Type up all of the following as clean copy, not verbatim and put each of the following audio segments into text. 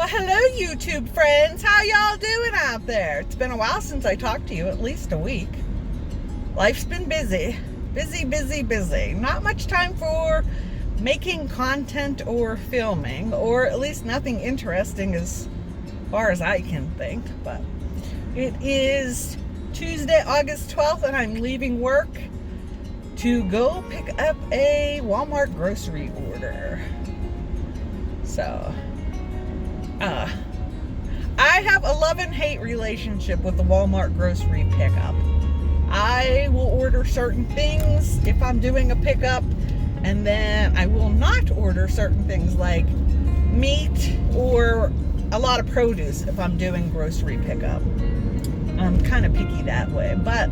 Well, hello, YouTube friends. How y'all doing out there? It's been a while since I talked to you, at least a week. Life's been busy. Busy. Not much time for making content or filming, or at least nothing interesting as far as I can think. But it is Tuesday, August 12th, and I'm leaving work to go pick up a Walmart grocery order. So, I have a love-and-hate relationship with the Walmart grocery pickup. I will order certain things if I'm doing a pickup, and then I will not order certain things like meat or a lot of produce if I'm doing grocery pickup. I'm kind of picky that way, but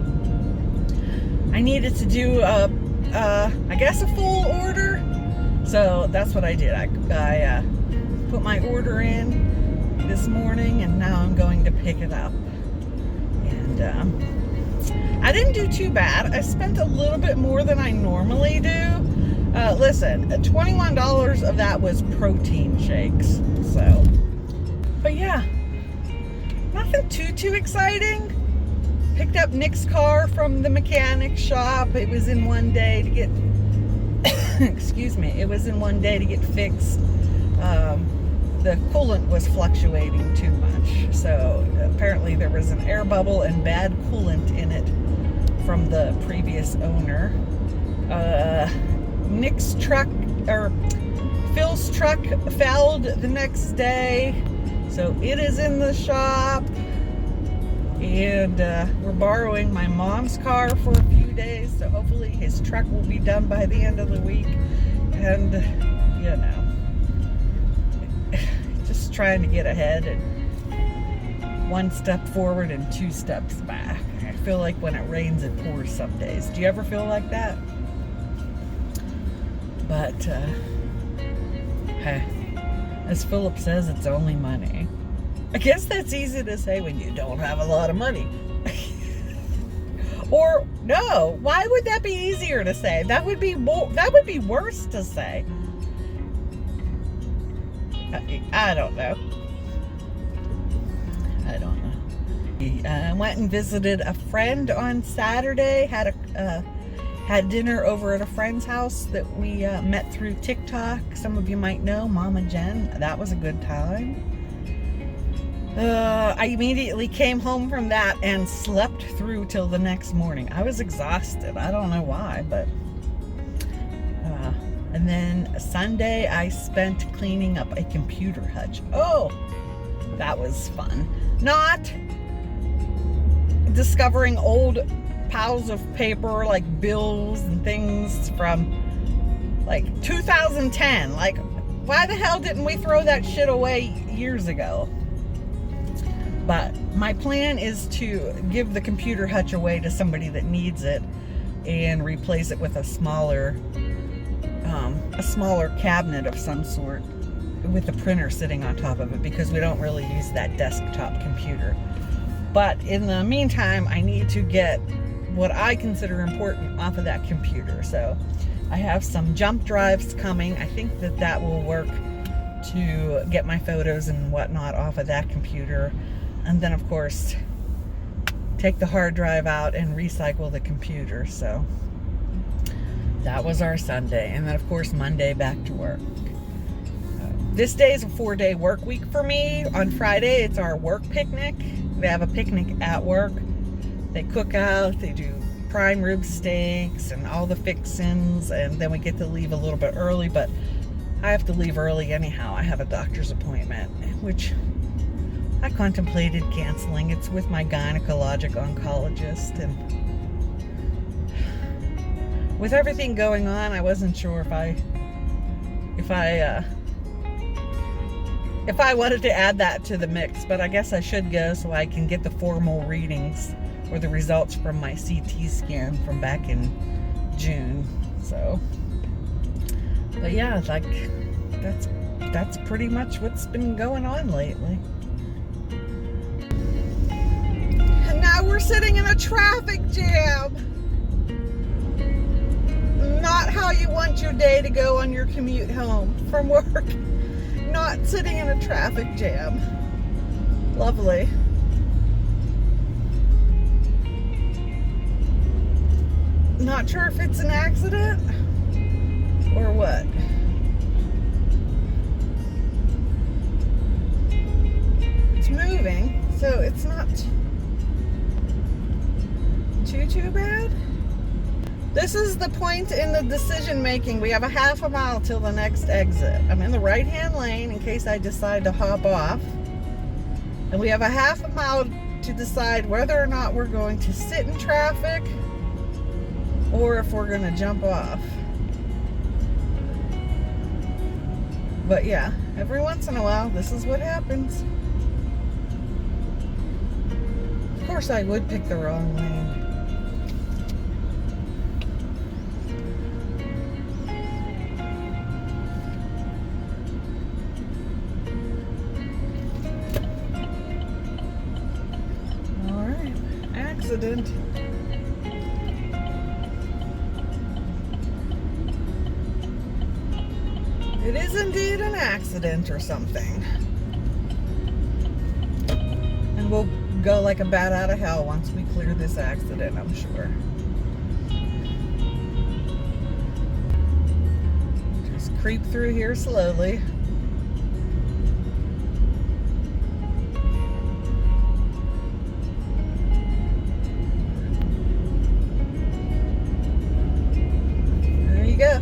I needed to do I guess a full order, so that's what I did. I put my order in this morning, and now I'm going to pick it up. And I didn't do too bad. I spent a little bit more than I normally do. Listen, $21 of that was protein shakes. So, but yeah, nothing too exciting. Picked up Nick's car from the mechanic shop. It was in one day to get excuse me, it was in one day to get fixed. The coolant was fluctuating too much, so apparently there was an air bubble and bad coolant in it from the previous owner. Nick's truck, or Phil's truck, fouled the next day, so it is in the shop. And we're borrowing my mom's car for a few days, so hopefully his truck will be done by the end of the week. And you know, just trying to get ahead, and one step forward and two steps back. I feel like when it rains it pours some days. Do you ever feel like that? But hey, as Philip says, it's only money. I guess that's easy to say when you don't have a lot of money. Or no, why would that be easier to say? That would be worse to say. I don't know. I went and visited a friend on Saturday. Had dinner over at a friend's house that we met through TikTok. Some of you might know, Mama Jen. That was a good time. I immediately came home from that and slept through till the next morning. I was exhausted. I don't know why, but and then Sunday I spent cleaning up a computer hutch. Oh, that was fun. Not discovering old piles of paper like bills and things from like 2010. Like, why the hell didn't we throw that shit away years ago? But my plan is to give the computer hutch away to somebody that needs it and replace it with a smaller cabinet of some sort with a printer sitting on top of it, because we don't really use that desktop computer. But in the meantime, I need to get what I consider important off of that computer. So I have some jump drives coming. I think that will work to get my photos and whatnot off of that computer. And then, of course, take the hard drive out and recycle the computer. So that was our Sunday. And then, of course, Monday back to work. This day is a 4-day work week for me. On Friday, it's our work picnic. They have a picnic at work. They cook out. They do prime rib steaks and all the fixins. And then we get to leave a little bit early. But I have to leave early anyhow. I have a doctor's appointment, which I contemplated canceling. It's with my gynecologic oncologist, and with everything going on, I wasn't sure if I wanted to add that to the mix, but I guess I should go so I can get the formal readings or the results from my CT scan from back in June. So, but yeah, like that's pretty much what's been going on lately. And now we're sitting in a traffic jam. Not how you want your day to go on your commute home from work. Not not sitting in a traffic jam. Lovely. Not sure if it's an accident or what. It's moving, so it's not too bad. This is the point in the decision making. We have a half a mile till the next exit. I'm in the right-hand lane in case I decide to hop off. And we have a half a mile to decide whether or not we're going to sit in traffic or if we're going to jump off. But yeah, every once in a while, this is what happens. Of course, I would pick the wrong lane. Accident. It is indeed an accident or something. And we'll go like a bat out of hell once we clear this accident, I'm sure. Just creep through here slowly. Go.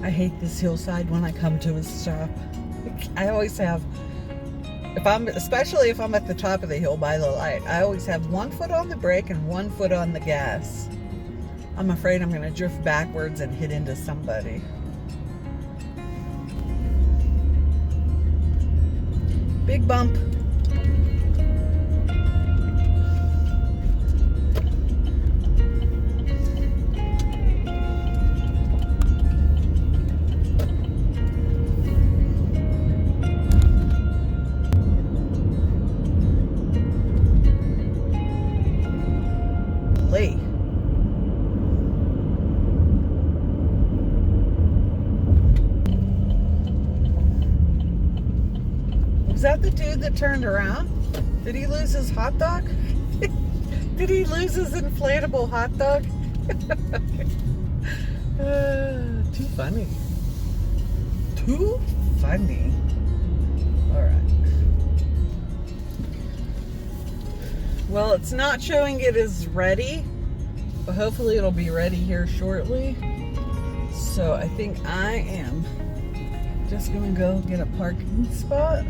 I hate this hillside when I come to a stop. I always have, especially if I'm at the top of the hill by the light, I always have one foot on the brake and one foot on the gas. I'm afraid I'm going to drift backwards and hit into somebody. Big bump. Lee. Was that the dude that turned around? Did he lose his hot dog? Did he lose his inflatable hot dog? Too funny. Too funny. All right. Well, it's not showing it is ready, but hopefully it'll be ready here shortly. So I think I am just gonna go get a parking spot.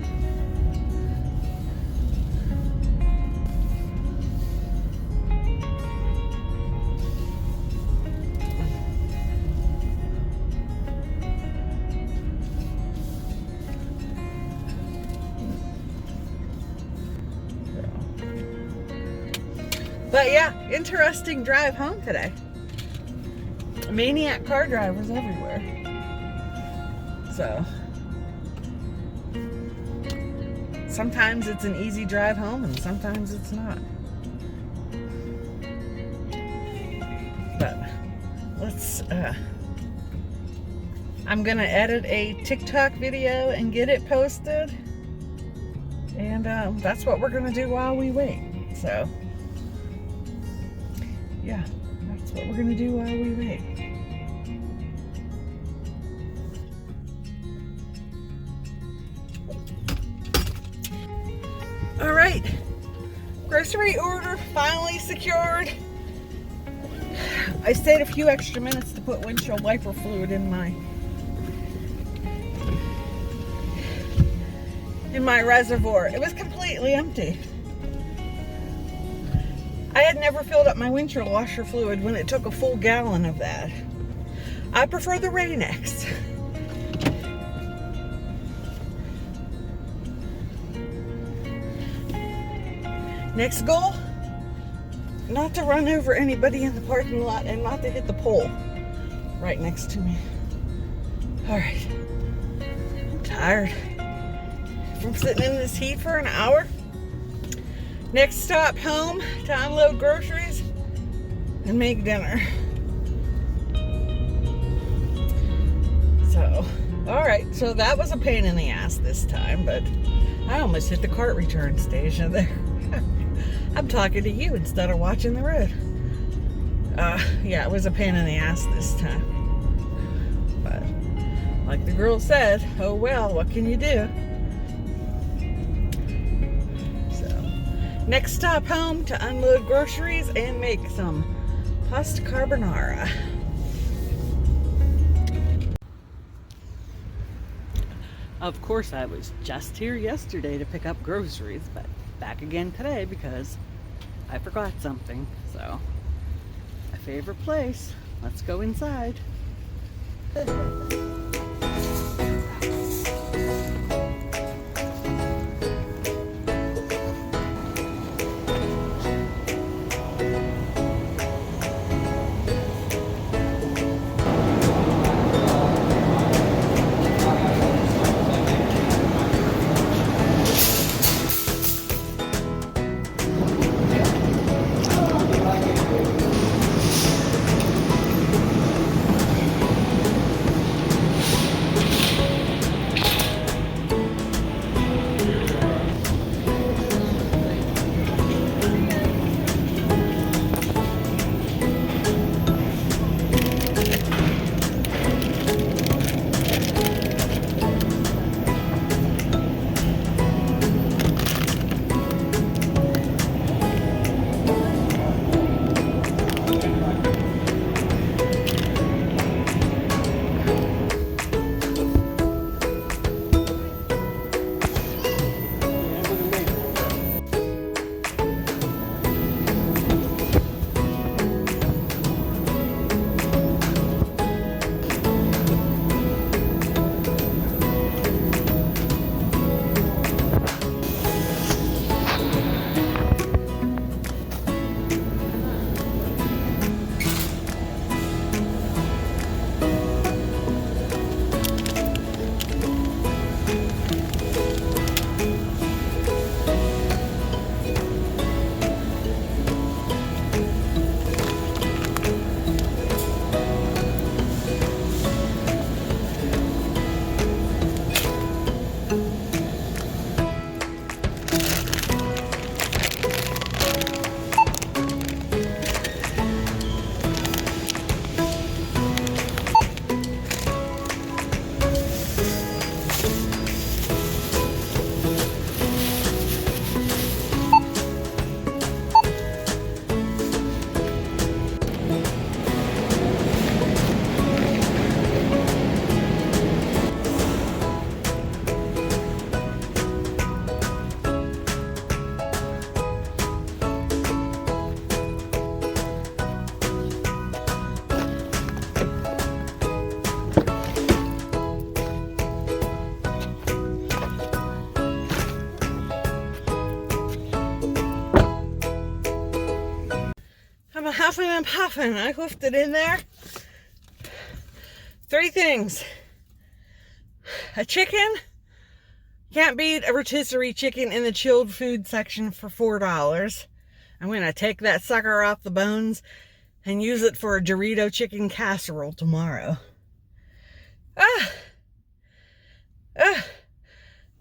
But yeah, interesting drive home today. Maniac car drivers everywhere. So sometimes it's an easy drive home and sometimes it's not. But let's I'm gonna edit a TikTok video and get it posted, and that's what we're gonna do while we wait. So yeah, that's what we're gonna do while we wait. All right, grocery order finally secured. I stayed a few extra minutes to put windshield wiper fluid in my reservoir. It was completely empty. I had never filled up my windshield washer fluid when it took a full gallon of that. I prefer the Rain-X. Next goal, not to run over anybody in the parking lot and not to hit the pole right next to me. All right. tired from sitting in this heat for an hour. Next stop home to unload groceries and make dinner. So, alright, so that was a pain in the ass this time, but I almost hit the cart return station there. I'm talking to you instead of watching the road. Yeah, it was a pain in the ass this time. But, like the girl said, oh well, what can you do? Next stop home to unload groceries and make some pasta carbonara. Of course, I was just here yesterday to pick up groceries, but back again today because I forgot something. So, my favorite place. Let's go inside. Huffing and puffing. I hoofed it in there. 3 things. A chicken. Can't beat a rotisserie chicken in the chilled food section for $4. I'm going to take that sucker off the bones and use it for a Dorito chicken casserole tomorrow.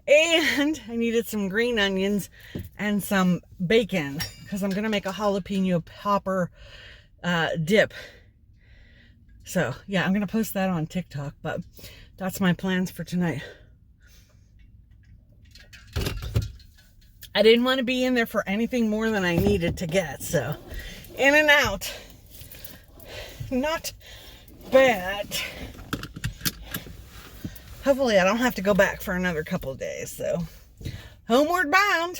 And I needed some green onions and some bacon because I'm going to make a jalapeno popper dip. So, yeah, I'm going to post that on TikTok, but that's my plans for tonight. I didn't want to be in there for anything more than I needed to get, so in and out. Not bad. Hopefully I don't have to go back for another couple of days, so homeward bound.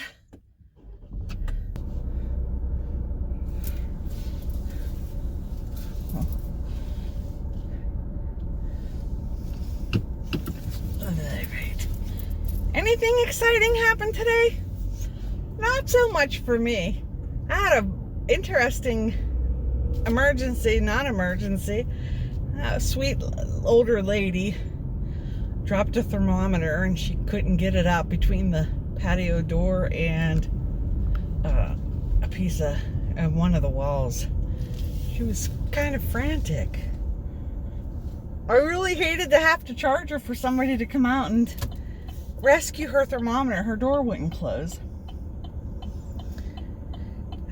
Alright. Anything exciting happened today? Not so much for me. I had an interesting non-emergency. A sweet older lady dropped a thermometer and she couldn't get it out between the patio door and a piece of one of the walls. She was kind of frantic. I really hated to have to charge her for somebody to come out and rescue her thermometer. Her door wouldn't close.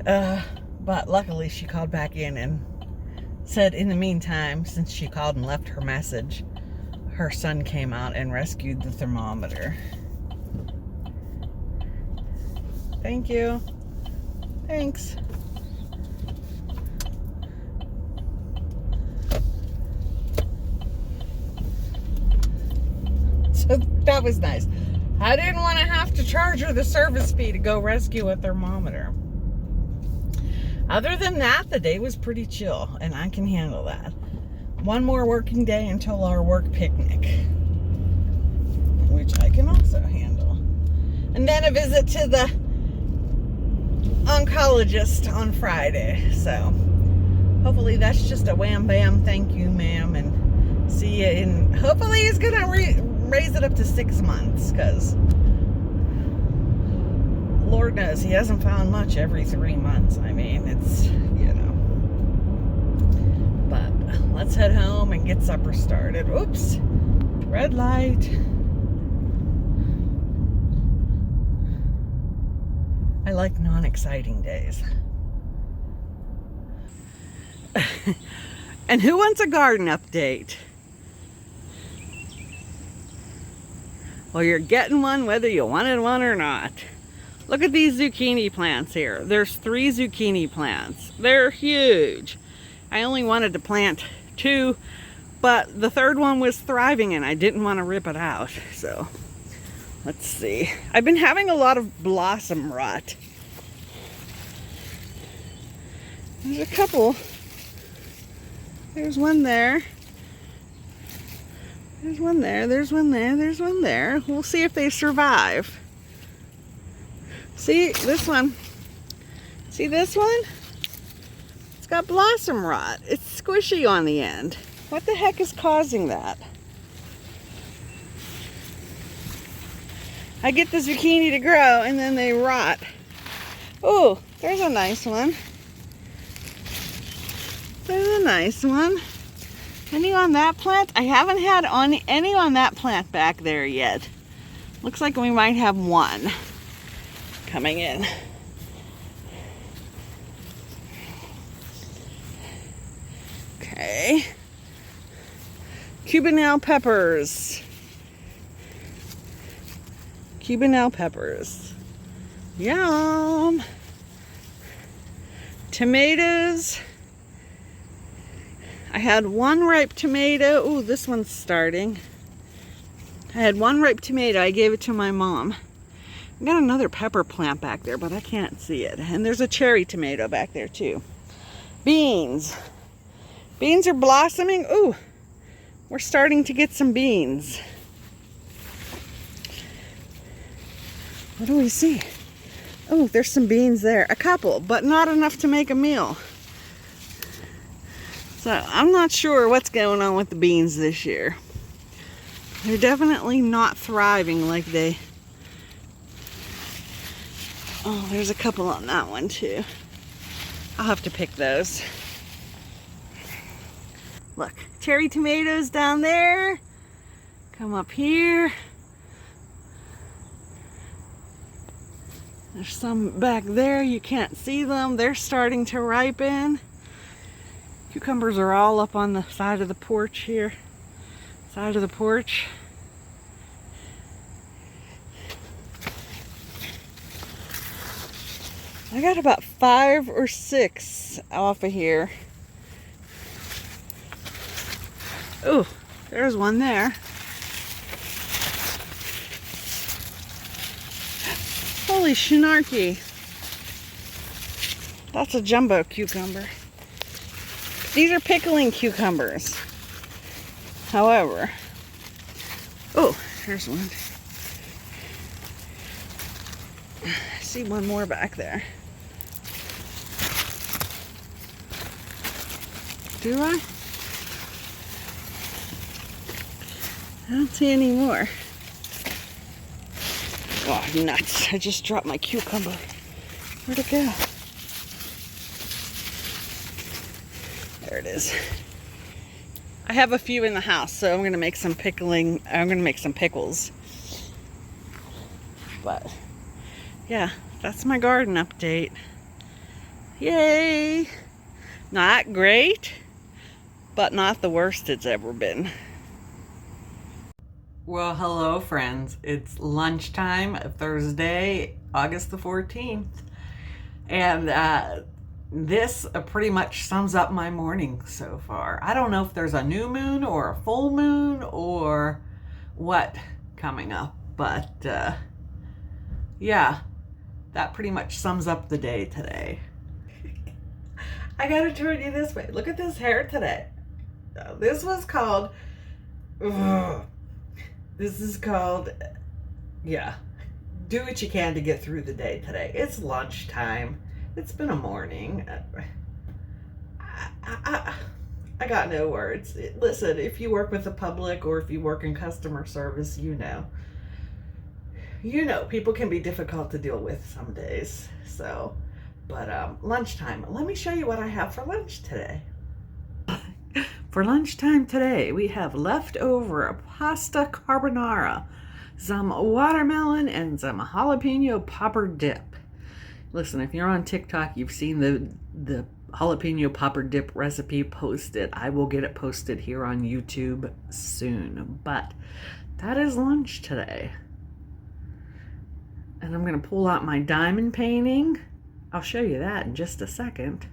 But luckily she called back in and said in the meantime, since she called and left her message, her son came out and rescued the thermometer. Thank you. Thanks. So that was nice. I didn't want to have to charge her the service fee to go rescue a thermometer. Other than that, the day was pretty chill, and I can handle that. One more working day until our work picnic, which I can also handle. And then a visit to the oncologist on Friday. So hopefully that's just a wham bam thank you ma'am, and see you in, hopefully he's gonna raise it up to 6 months, because Lord knows he hasn't found much every 3 months. I mean, it's, you know. But let's head home and get supper started. Oops, red light. I like non-exciting days. And who wants a garden update? Well, you're getting one whether you wanted one or not. Look at these zucchini plants here. There's 3 zucchini plants. They're huge. I only wanted to plant 2, but the 3rd one was thriving and I didn't want to rip it out. So let's see. I've been having a lot of blossom rot. There's a couple. There's one there. There's one there. There's one there. There's one there. We'll see if they survive. See this one? See this one? It's got blossom rot. It's squishy on the end. What the heck is causing that? I get the zucchini to grow and then they rot. Oh, there's a nice one. There's a nice one. Any on that plant? I haven't had any on that plant back there yet. Looks like we might have one coming in. Okay. Cubanelle peppers. Cubanelle peppers. Yum. Tomatoes. I had one ripe tomato. Ooh, this one's starting. I had one ripe tomato. I gave it to my mom. I got another pepper plant back there, but I can't see it. And there's a cherry tomato back there too. Beans. Beans are blossoming. Ooh, we're starting to get some beans. What do we see? Oh, there's some beans there. A couple, but not enough to make a meal. So I'm not sure what's going on with the beans this year. They're definitely not thriving like they... Oh, there's a couple on that one too. I'll have to pick those. Look, cherry tomatoes down there. Come up here. There's some back there. You can't see them. They're starting to ripen. Cucumbers are all up on the side of the porch here. Side of the porch. I got about 5 or 6 off of here. Oh, there's one there. Holy shinarky. That's a jumbo cucumber. These are pickling cucumbers. However, oh, there's one. I see one more back there. Do I? I don't see any more. Oh, nuts. I just dropped my cucumber. Where'd it go? There it is. I have a few in the house, so I'm going to make some pickling. I'm going to make some pickles. But, yeah, that's my garden update. Yay! Not great, but not the worst it's ever been. Well, hello friends. It's lunchtime, Thursday, August the 14th. And this pretty much sums up my morning so far. I don't know if there's a new moon or a full moon or what coming up, but yeah, that pretty much sums up the day today. I gotta turn you this way. Look at this hair today. This was called, this is called, yeah, do what you can to get through the day today. It's lunchtime. It's been a morning. I got no words. Listen, if you work with the public or if you work in customer service, you know people can be difficult to deal with some days. So, but lunchtime. Let me show you what I have for lunch today. For lunchtime today, we have leftover pasta carbonara, some watermelon, and some jalapeno popper dip. Listen, if you're on TikTok, you've seen the jalapeno popper dip recipe posted. I will get it posted here on YouTube soon. But that is lunch today. And I'm going to pull out my diamond painting. I'll show you that in just a second.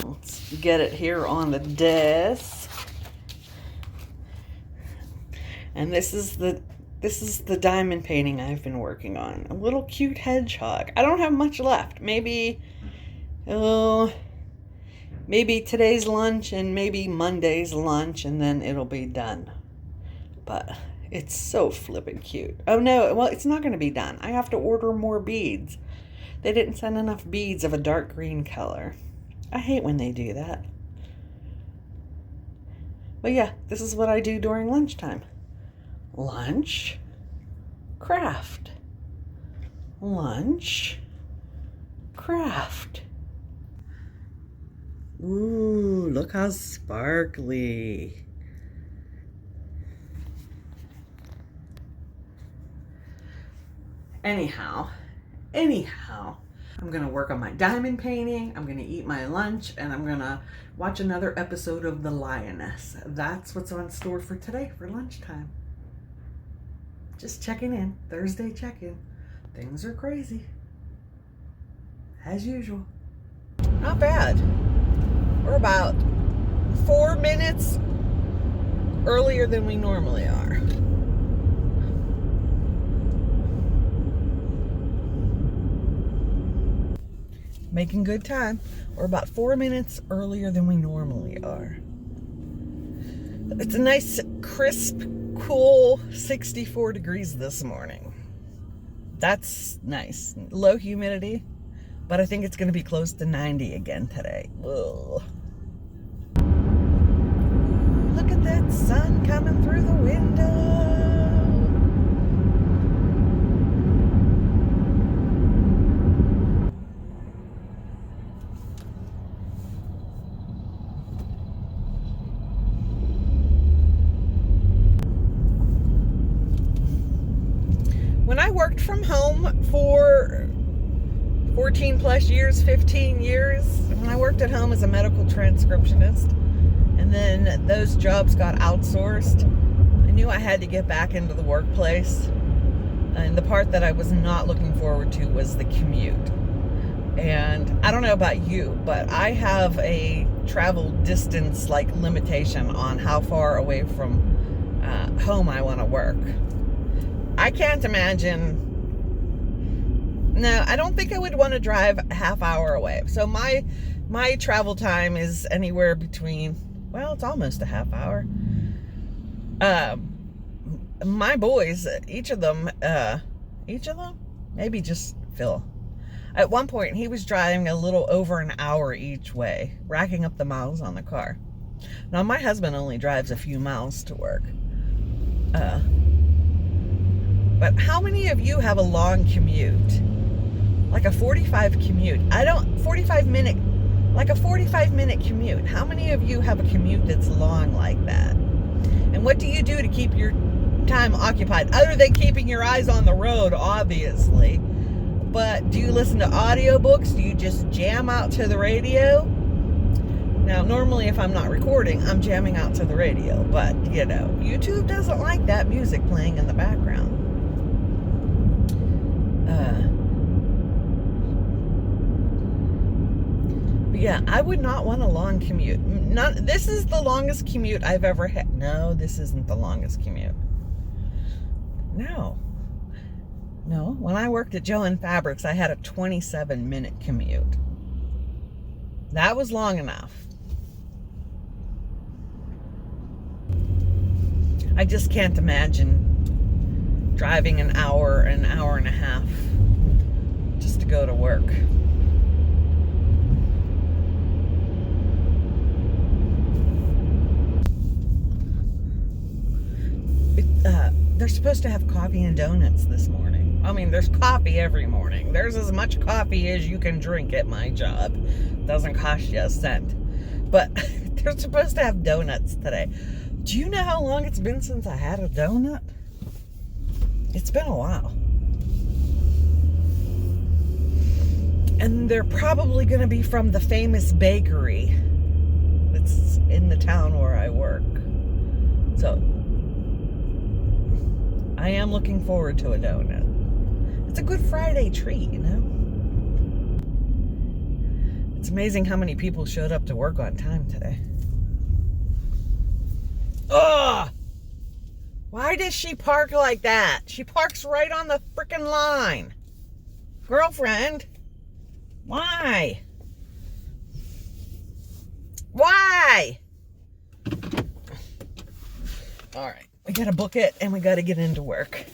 Let's get it here on the desk. And this is the diamond painting I've been working on. A little cute hedgehog. I don't have much left. Maybe today's lunch and maybe Monday's lunch, and then it'll be done. But it's so flippin' cute. Oh no, well, it's not going to be done. I have to order more beads. They didn't send enough beads of a dark green color. I hate when they do that. But yeah, this is what I do during lunchtime. Lunch, craft. Lunch, craft. Ooh, look how sparkly. Anyhow, I'm gonna work on my diamond painting, I'm gonna eat my lunch, and I'm gonna watch another episode of The Lioness. That's what's on store for today for lunchtime. Just checking in, Thursday check-in. Things are crazy, as usual. Not bad. We're about 4 minutes earlier than we normally are. Making good time. We're about 4 minutes earlier than we normally are. It's a nice, crisp, cool 64 degrees this morning. That's nice. Low humidity, but I think it's going to be close to 90 again today. Ugh. Look at that sun coming through the window. When I worked from home for 14 plus years, 15 years, when I worked at home as a medical transcriptionist, and then those jobs got outsourced, I knew I had to get back into the workplace. And the part that I was not looking forward to was the commute. And I don't know about you, but I have a travel distance limitation on how far away from home I want to work. I can't imagine. No, I don't think I would want to drive a half hour away. So my travel time is anywhere between, well, it's almost a half hour. My boys, each of them, maybe just Phil. At one point, he was driving a little over an hour each way, racking up the miles on the car. Now, my husband only drives a few miles to work. But how many of you have a long commute? Like a 45 commute. Like a 45-minute commute. How many of you have a commute that's long like that? And what do you do to keep your time occupied? Other than keeping your eyes on the road, obviously. But do you listen to audiobooks? Do you just jam out to the radio? Now, normally if I'm not recording, I'm jamming out to the radio. But, you know, YouTube doesn't like that music playing in the background. But yeah, I would not want a long commute. This is the longest commute I've ever had. No, this isn't the longest commute. No, when I worked at Joe & Fabrics, I had a 27-minute commute. That was long enough. I just can't imagine driving an hour and a half just to go to work. They're supposed to have coffee and donuts this morning. I mean, there's coffee every morning. There's as much coffee as you can drink at my job. Doesn't cost you a cent. But they're supposed to have donuts today. Do you know how long it's been since I had a donut? It's been a while. And they're probably going to be from the famous bakery that's in the town where I work. So I am looking forward to a donut. It's a Good Friday treat, you know? It's amazing how many people showed up to work on time today. Ugh! Why does she park like that? She parks right on the frickin' line. Girlfriend, why? Why? All right, we gotta book it and we gotta get into work.